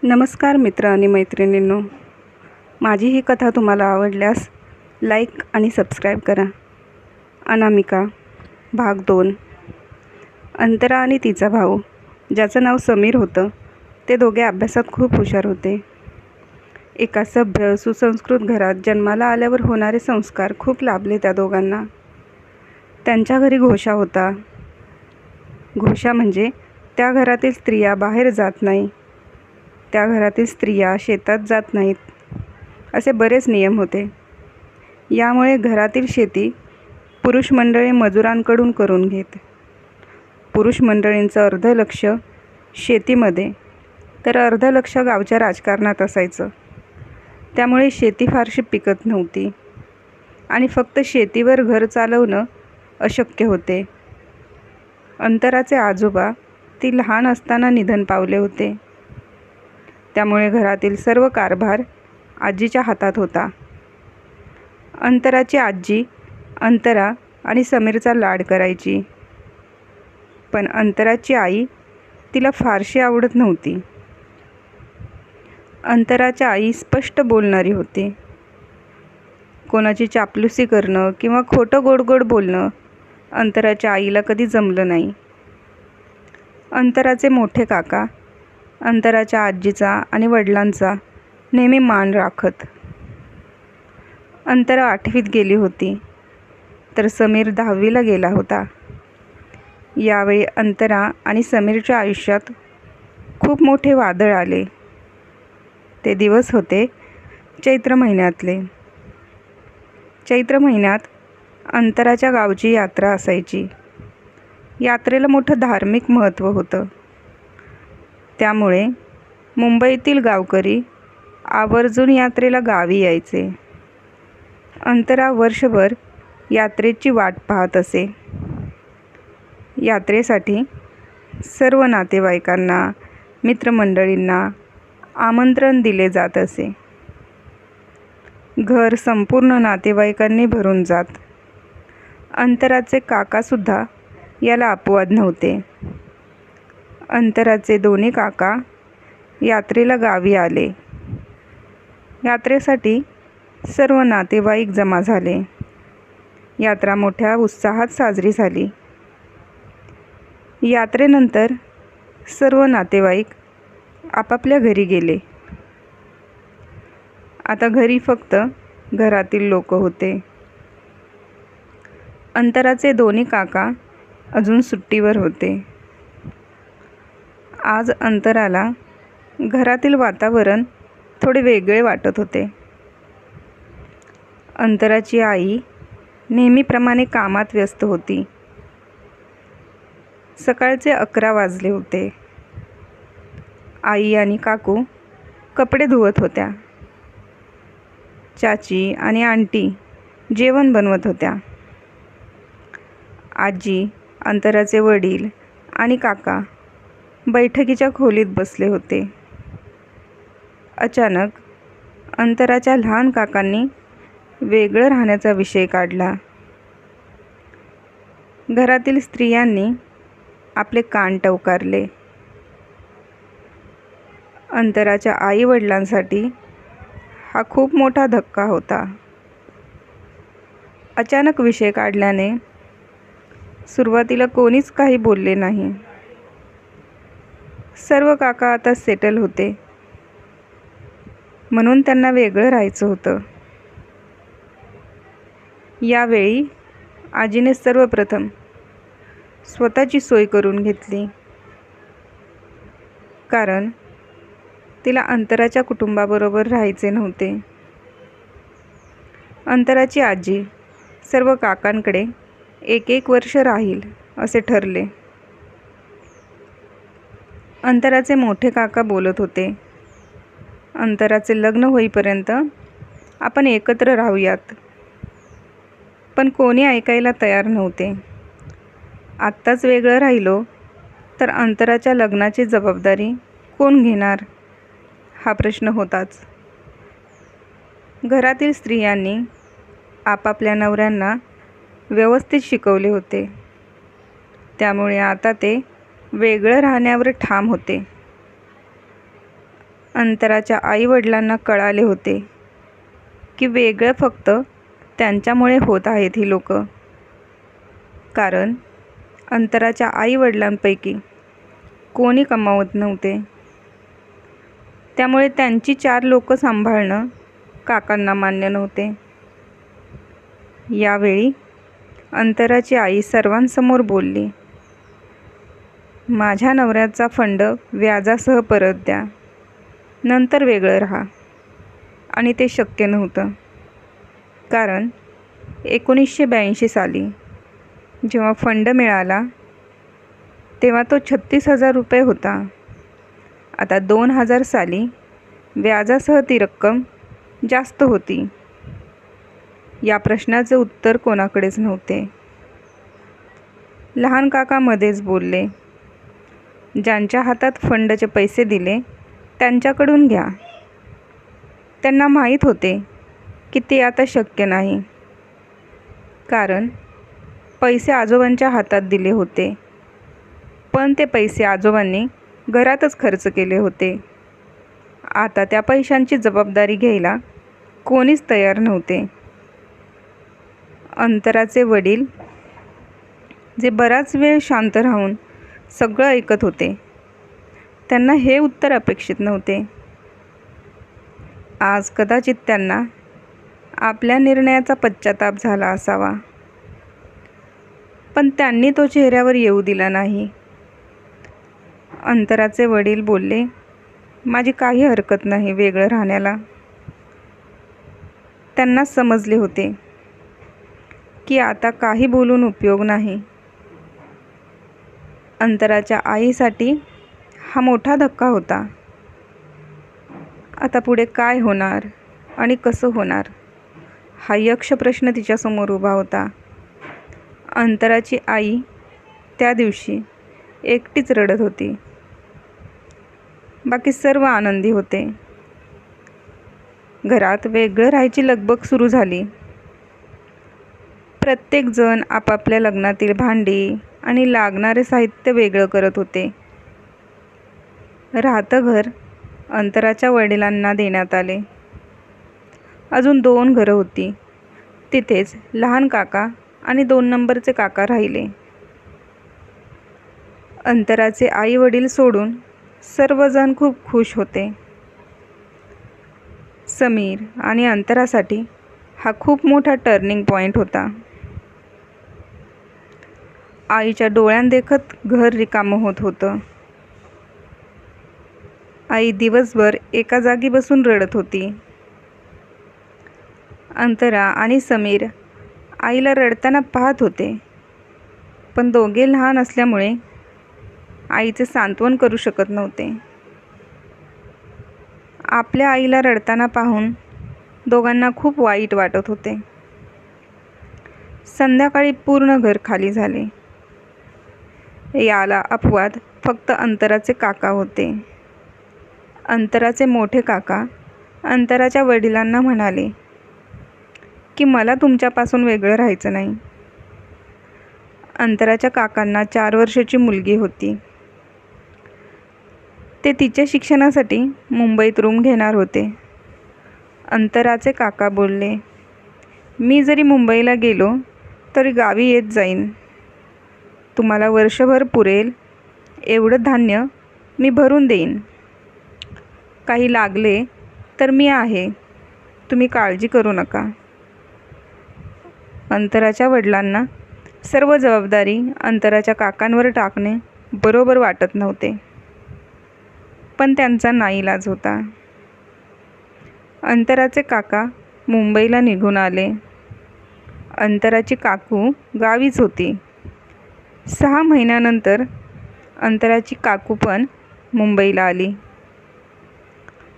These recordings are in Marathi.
नमस्कार मित्र आणि मैत्रिणींनो, माझी ही कथा तुम्हाला आवडल्यास लाईक आणि सबस्क्राईब करा. अनामिका भाग 2. अंतरा आणि तिचा भाऊ, ज्याचं नाव समीर होतं, ते दोघे अभ्यासात खूप हुशार होते. एका सभ्य सुसंस्कृत घरात जन्माला आल्यावर होणारे संस्कार खूप लाभले त्या दोघांना. त्यांच्या घरी घोषा होता. घोषा म्हणजे त्या घरातील स्त्रिया बाहेर जात नाही, त्या घरातील स्त्रिया शेतात जात नाहीत, असे बरेच नियम होते. यामुळे घरातील शेती पुरुष मंडळी मजुरांकडून करून घेत. पुरुष मंडळींचं अर्ध लक्ष शेतीमध्ये तर अर्ध लक्ष गावच्या राजकारणात असायचं. त्यामुळे शेती फारशी पिकत नव्हती आणि फक्त शेतीवर घर चालवणं अशक्य होते. अंतराचे आजोबा ती लहान असताना निधन पावले होते. त्यामुळे घरातील सर्व कारभार आजीच्या हातात होता. अंतराची आजी अंतरा आणि समीरचा लाड करायची, पण अंतराची आई तिला फारशी आवडत नव्हती. अंतराच्या आई स्पष्ट बोलणारी होती. कोणाची चापलुसी करणं किंवा खोटं गोड गोड बोलणं अंतराच्या आईला कधी जमलं नाही. अंतराचे मोठे काका अंतराच्या आजीचा आणि वडिलांचा नेहमी मान राखत. अंतरा 8वीत गेली होती, तर समीर 10वीला गेला होता. यावेळी अंतरा आणि समीरच्या आयुष्यात खूप मोठे वादळ आले. ते दिवस होते चैत्र महिन्यातले. चैत्र महिन्यात अंतराच्या गावची यात्रा असायची. यात्रेला मोठं धार्मिक महत्त्व होतं. त्यामुळे मुंबईतील गावकरी आवर्जून यात्रेला गावी यायचे. अंतरा वर्षभर यात्रेची वाट पाहत असे. यात्रेसाठी सर्व नातेवाईकांना, मित्रमंडळींना आमंत्रण दिले जात असे. घर संपूर्ण नातेवाईकांनी भरून जात. अंतराचे काकासुद्धा याला अपवाद नव्हते. अंतराचे दोन्ही काका यात्रेला गावी आले. यात्रेसाठी सर्व नातेवाईक जमा झाले. यात्रा मोठ्या उत्साहात साजरी झाली. यात्रेनंतर सर्व नातेवाईक आपापल्या घरी गेले. आता घरी फक्त घरातील लोक होते. अंतराचे दोन्ही काका अजून सुट्टीवर होते. आज अंतराला घरातील वातावरण थोडे वेगळे वाटत होते. अंतराची आई नेहमीप्रमाणे कामात व्यस्त होती. सकाळचे 11 वाजले होते. आई आणि काकू कपडे धुवत होत्या. चाची आणि आंटी जेवण बनवत होत्या. आजी, अंतराचे वडील आणि काका बैठकीच्या खोलीत बसले होते. अचानक अंतराच्या लहान काकांनी वेगळं राहण्याचा विषय काढला. घरातील स्त्रियांनी आपले कान टवकारले. अंतराच्या आई वडिलांसाठी हा खूप मोठा धक्का होता. अचानक विषय काढल्याने सुरुवातीला कोणीच काही बोलले नाही. सर्व काका आता सेटल होते, म्हणून त्यांना वेगळं राहायचं होतं. यावेळी आजीने सर्वप्रथम स्वतःची सोय करून घेतली, कारण तिला अंतराच्या कुटुंबाबरोबर राहायचे नव्हते. अंतराची आजी सर्व काकांकडे 1-1 वर्ष राहील असे ठरले. अंतराचे मोठे काका बोलत होते, अंतराचे लग्न होईपर्यंत आपण एकत्र राहूयात. पण कोणी ऐकायला तयार नव्हते. आत्ताच वेगळं राहिलो तर अंतराच्या लग्नाची जबाबदारी कोण घेणार, हा प्रश्न होताच. घरातील स्त्रियांनी आपापल्या नवऱ्यांना व्यवस्थित शिकवले होते. त्यामुळे आता ते वेगळं राहण्यावर ठाम होते. अंतराच्या आईवडिलांना कळाले होते की वेगळं फक्त त्यांच्यामुळे होत आहेत ही लोक. कारण अंतराच्या आईवडिलांपैकी कोणी कमावत नव्हते. त्यामुळे त्यांची 4 लोक सांभाळणं काकांना मान्य नव्हते. यावेळी अंतराची आई सर्वांसमोर बोलली, माझ्या नवऱ्याचा फंड व्याजासह परत द्या, नंतर वेगळं राहा. आणि ते शक्य नव्हतं. कारण 1982 साली जेव्हा फंड मिळाला तेव्हा तो 36,000 रुपये होता. आता 2000 साली व्याजासह ती रक्कम जास्त होती. या प्रश्नाचे उत्तर कोणाकडेच नव्हते. लहान काका मध्येच बोलले, ज्यांच्या हातात फंडचे पैसे दिले त्यांच्याकडून घ्या. त्यांना माहीत होते की ते आता शक्य नाही. कारण पैसे आजोबांच्या हातात दिले होते, पण ते पैसे आजोबांनी घरातच खर्च केले होते. आता त्या पैशांची जबाबदारी घ्यायला कोणीच तयार नव्हते. अंतराचे वडील, जे बराच वेळ शांत राहून सगळं ऐकत होते, त्यांना हे उत्तर अपेक्षित नव्हते. आज कदाचित त्यांना आपल्या निर्णयाचा पश्चाताप झाला असावा, पण त्यांनी तो चेहऱ्यावर येऊ दिला नाही. अंतराचे वडील बोलले, माझी काही हरकत नाही वेगळं राहण्याला. त्यांना समजले होते की आता काही बोलून उपयोग नाही. अंतराच्या आईसाठी हा मोठा धक्का होता. आता पुढे काय होणार आणि कसं होणार हा यक्ष प्रश्न तिच्यासमोर उभा होता. अंतराची आई त्या दिवशी एकटीच रडत होती. बाकी सर्व आनंदी होते. घरात वेगळं राहायची लगबग सुरू झाली. प्रत्येकजण आपापल्या लग्नातील भांडी आणि लागणारे साहित्य वेगळं करत होते. राहतं घर अंतराच्या वडिलांना देण्यात आले. अजून 2 घरं होती. तिथेच लहान काका आणि 2 नंबरचे काका राहिले. अंतराचे आई वडील सोडून सर्वजण खूप खुश होते. समीर आणि अंतरासाठी हा खूप मोठा टर्निंग पॉईंट होता. आईच्या डोळ्यांदेखत घर रिकामं होत होतं. आई दिवसभर एका जागी बसून रडत होती. अंतरा आणि समीर आईला रडताना पाहत होते, पण दोघे लहान असल्यामुळे आईचे सांत्वन करू शकत नव्हते. आपल्या आईला रडताना पाहून दोघांना खूप वाईट वाटत होते. संध्याकाळी पूर्ण घर खाली झाले. याला अपवाद फक्त अंतराचे काका होते. अंतराचे मोठे काका अंतराच्या वडिलांना म्हणाले की मला तुमच्यापासून वेगळं राहायचं नाही. अंतराच्या काकांना 4 वर्षाची मुलगी होती. ते तिच्या शिक्षणासाठी मुंबईत रूम घेणार होते. अंतराचे काका बोलले, मी जरी मुंबईला गेलो तरी गावी येत जाईन. तुम्हाला वर्षभर पुरेल एवढं धान्य मी भरून देईन. काही लागले तर मी आहे, तुम्ही काळजी करू नका. अंतराच्या वडिलांना सर्व जबाबदारी अंतराच्या काकांवर टाकणे बरोबर वाटत नव्हते, पण त्यांचा नाईलाज होता. अंतराचे काका मुंबईला निघून आले. अंतराची काकू गावीच होती. 6 महिन्यानंतर अंतराची काकू पण मुंबईला आली.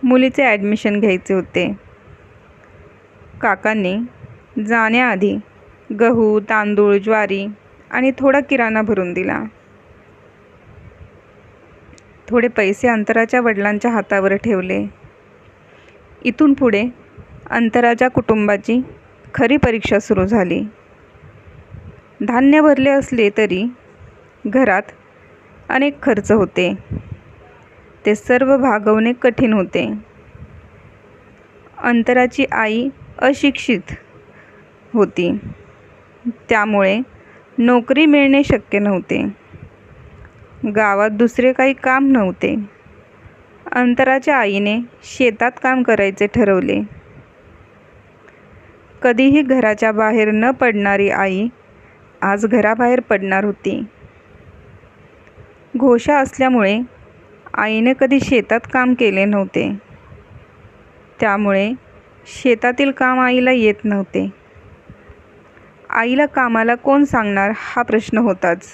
मुलीचे ॲडमिशन घ्यायचे होते. काकांनी जाण्याआधी गहू, तांदूळ, ज्वारी आणि थोडा किराणा भरून दिला. थोडे पैसे अंतराच्या वडिलांच्या हातावर ठेवले. इथून पुढे अंतराच्या कुटुंबाची खरी परीक्षा सुरू झाली. धान्य भरले असले तरी घरात अनेक खर्च होते. ते सर्व भागवणे कठीण होते. अंतराची आई अशिक्षित होती, त्यामुळे नोकरी मिळणे शक्य नव्हते. गावात दुसरे काही काम नव्हते. अंतराच्या आईने शेतात काम करायचे ठरवले. कधीही घराच्या बाहेर न पडणारी आई आज घराबाहेर पडणार होती. घोषा असल्यामुळे आईने कधी शेतात काम केले नव्हते, त्यामुळे शेतातील काम आईला येत नव्हते. आईला कामाला कोण सांगणार हा प्रश्न होताच.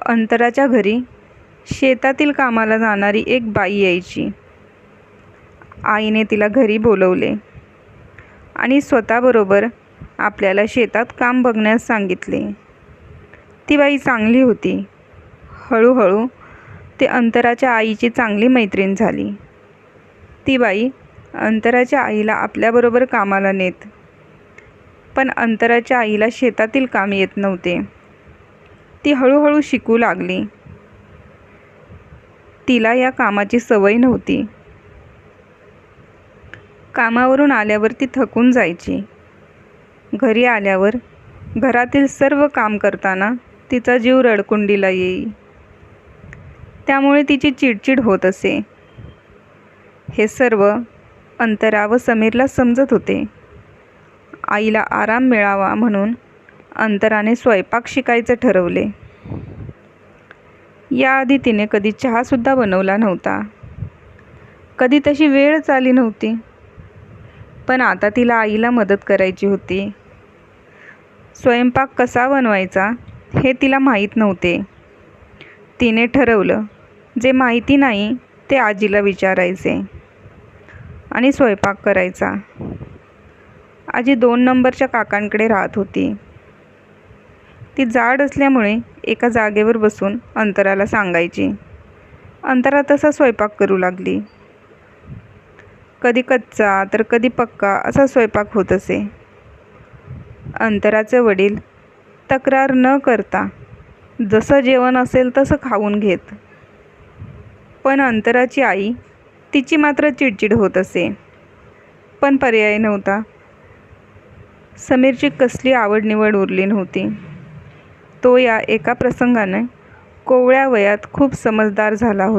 अंतराच्या घरी शेतातील कामाला जाणारी एक बाई यायची. आईने तिला घरी बोलवले आणि स्वतःबरोबर आपल्याला शेतात काम बघण्यास सांगितले. ती बाई चांगली होती. हळूहळू ते अंतराच्या आईची चांगली मैत्रीण झाली. ती बाई अंतराच्या आईला आपल्याबरोबर कामाला नेत. पण अंतराच्या आईला शेतातील काम येत नव्हते. ती हळूहळू शिकू लागली. तिला या कामाची सवय नव्हती. कामावरून आल्यावर ती थकून जायची. घरी आल्यावर घरातील सर्व काम करताना तिचा जीव रडकुंडीला येई. त्यामुळे तिची चिडचिड होत असे. हे सर्व अंतरा व समीरला समजत होते. आईला आराम मिळावा म्हणून अंतराने स्वयंपाक शिकायचे ठरवले. याआधी तिने कधी चहासुद्धा बनवला नव्हता. कधी तशी वेळच आली नव्हती. पण आता तिला आईला मदत करायची होती. स्वयंपाक कसा बनवायचा हे तिला माहीत नव्हते. तिने ठरवलं, जे माहिती नाही ते आजीला विचारायचे आणि स्वयंपाक करायचा. आजी 2 नंबरच्या काकांकडे राहत होती. ती जाड असल्यामुळे एका जागेवर बसून अंतराला सांगायची. अंतरा तसा स्वयंपाक करू लागली. कधी कच्चा तर कधी पक्का असा स्वयंपाक होत असे. अंतराचे वडील तक्रार न करता जसं जेवण असेल तसं खाऊन घेत. पण अंतराची आई तिची मात्र चिडचिड होत असे. पण पर्याय नव्हता. समीरची कसली आवड निवड उरली नव्हती. तो या एका प्रसंगाने कोवळ्या वयात खूप समजदार झाला होता.